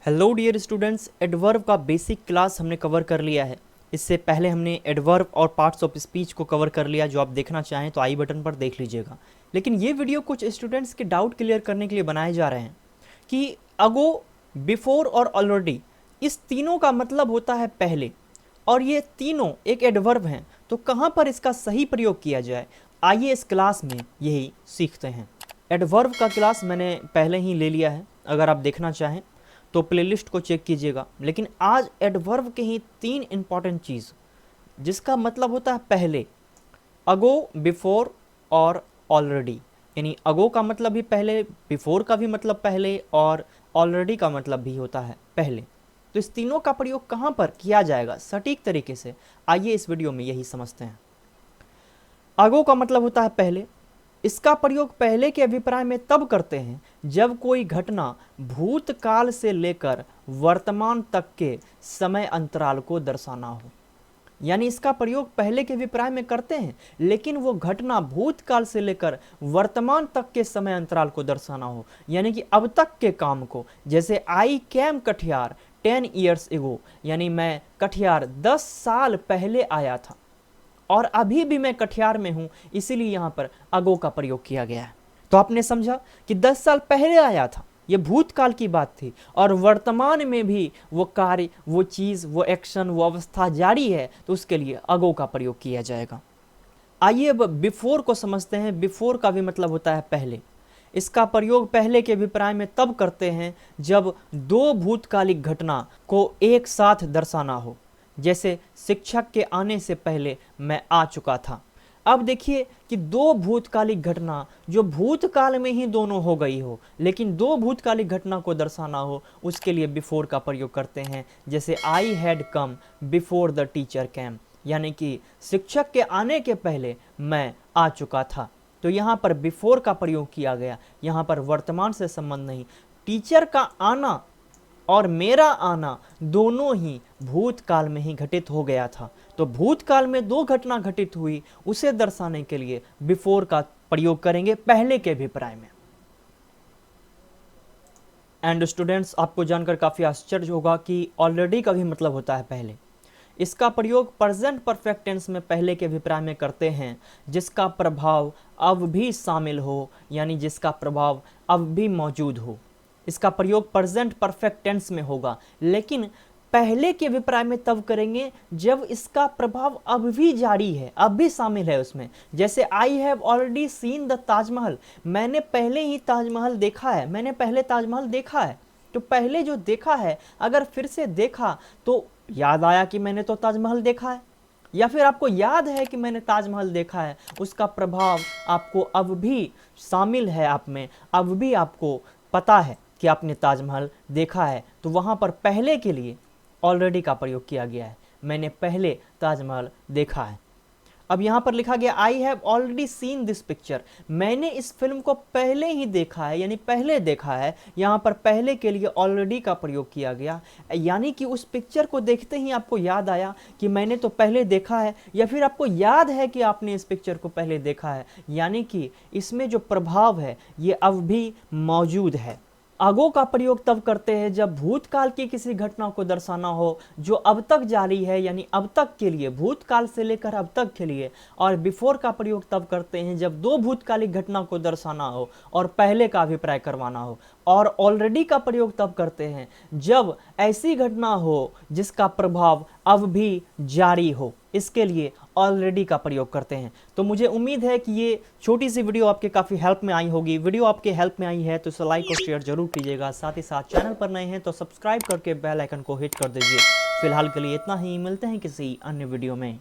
Hello dear students, adverb का basic class हमने cover कर लिया है। इससे पहले हमने एडवर्ब और पार्ट्स ऑफ स्पीच को कवर कर लिया। जो आप देखना चाहें तो आई बटन पर देख लीजिएगा। लेकिन ये वीडियो कुछ स्टूडेंट्स के डाउट क्लियर करने के लिए बनाए जा रहे हैं कि अगो, बिफोर और ऑलरेडी, इस तीनों का मतलब होता है पहले, और ये तीनों एक एडवर्ब हैं। तो कहाँ पर इसका सही प्रयोग किया जाए, आइए इस क्लास में यही सीखते हैं। एडवर्ब का क्लास मैंने पहले ही ले लिया है, अगर आप देखना चाहें तो प्लेलिस्ट को चेक कीजिएगा। लेकिन आज एडवर्ब के ही तीन इंपॉर्टेंट चीज़ जिसका मतलब होता है पहले, अगो, बिफोर और ऑलरेडी। यानी अगो का मतलब भी पहले, बिफोर का भी मतलब पहले, और ऑलरेडी का मतलब भी होता है पहले। तो इस तीनों का प्रयोग कहाँ पर किया जाएगा सटीक तरीके से, आइए इस वीडियो में यही समझते हैं। अगो का मतलब होता है पहले। इसका प्रयोग पहले के अभिप्राय में तब करते हैं जब कोई घटना भूतकाल से लेकर वर्तमान तक के समय अंतराल को दर्शाना हो। यानी इसका प्रयोग पहले के अभिप्राय में करते हैं, लेकिन वो घटना भूतकाल से लेकर वर्तमान तक के समय अंतराल को दर्शाना हो, यानी कि अब तक के काम को। जैसे I came Katihar 10 years ago, यानी मैं कटिहार 10 साल पहले आया था और अभी भी मैं कटिहार में हूं, इसीलिए यहां पर अगो का प्रयोग किया गया है। तो आपने समझा कि 10 साल पहले आया था, ये भूतकाल की बात थी, और वर्तमान में भी वो कार्य, वो चीज, वो एक्शन, वो अवस्था जारी है, तो उसके लिए अगो का प्रयोग किया जाएगा। आइए अब बिफोर को समझते हैं। बिफोर का भी मतलब होता है पहले। इसका प्रयोग पहले के अभिप्राय में तब करते हैं जब दो भूतकालिक घटना को एक साथ दर्शाना हो। जैसे शिक्षक के आने से पहले मैं आ चुका था। अब देखिए कि दो भूतकालिक घटना जो भूतकाल में ही दोनों हो गई हो, लेकिन दो भूतकालिक घटना को दर्शाना हो, उसके लिए बिफोर का प्रयोग करते हैं। जैसे I had come before the teacher came, यानी कि शिक्षक के आने के पहले मैं आ चुका था। तो यहाँ पर बिफोर का प्रयोग किया गया। यहाँ पर वर्तमान से संबंध नहीं, टीचर का आना और मेरा आना दोनों ही भूतकाल में ही घटित हो गया था। तो भूतकाल में दो घटना घटित हुई, उसे दर्शाने के लिए बिफोर का प्रयोग करेंगे पहले के अभिप्राय में। एंड स्टूडेंट्स, आपको जानकर काफी आश्चर्य होगा कि ऑलरेडी का भी मतलब होता है पहले। इसका प्रयोग प्रेजेंट परफेक्ट टेंस में पहले के अभिप्राय में करते हैं जिसका प्रभाव अब भी शामिल हो, यानी जिसका प्रभाव अब भी मौजूद हो। इसका प्रयोग प्रेजेंट परफेक्ट टेंस में होगा, लेकिन पहले के अभिप्राय में तब करेंगे जब इसका प्रभाव अब भी जारी है, अब भी शामिल है उसमें। जैसे I have already seen the Taj Mahal, मैंने पहले ही ताजमहल देखा है, मैंने पहले ताजमहल देखा है। तो पहले जो देखा है, अगर फिर से देखा तो याद आया कि मैंने तो ताजमहल देखा है, या फिर आपको याद है कि मैंने ताजमहल देखा है, उसका प्रभाव आपको अब भी शामिल है आप में, अब भी आपको पता है कि आपने ताजमहल देखा है। तो वहाँ पर पहले के लिए ऑलरेडी का प्रयोग किया गया है, मैंने पहले ताजमहल देखा है। अब यहाँ पर लिखा गया I have already seen this picture, मैंने इस फिल्म को पहले ही देखा है, यानी पहले देखा है। यहाँ पर पहले के लिए ऑलरेडी का प्रयोग किया गया, यानी कि उस पिक्चर को देखते ही आपको याद आया कि मैंने तो पहले देखा है, या फिर आपको याद है कि आपने इस पिक्चर को पहले देखा है, यानी कि इसमें जो प्रभाव है ये अब भी मौजूद है। अगो का प्रयोग तब करते हैं जब भूतकाल की किसी घटना को दर्शाना हो जो अब तक जारी है, यानी अब तक के लिए, भूतकाल से लेकर अब तक के लिए। और बिफोर का प्रयोग तब करते हैं जब दो भूतकालिक घटना को दर्शाना हो और पहले का अभिप्राय करवाना हो। और ऑलरेडी का प्रयोग तब करते हैं जब ऐसी घटना हो जिसका प्रभाव अब भी जारी हो, इसके लिए ऑलरेडी का प्रयोग करते हैं। तो मुझे उम्मीद है कि ये छोटी सी वीडियो आपके काफ़ी हेल्प में आई होगी। वीडियो आपके हेल्प में आई है तो इसे लाइक और शेयर जरूर कीजिएगा। साथ ही साथ चैनल पर नए हैं तो सब्सक्राइब करके बेल आइकन को हिट कर दीजिए। फिलहाल के लिए इतना ही, मिलते हैं किसी अन्य वीडियो में।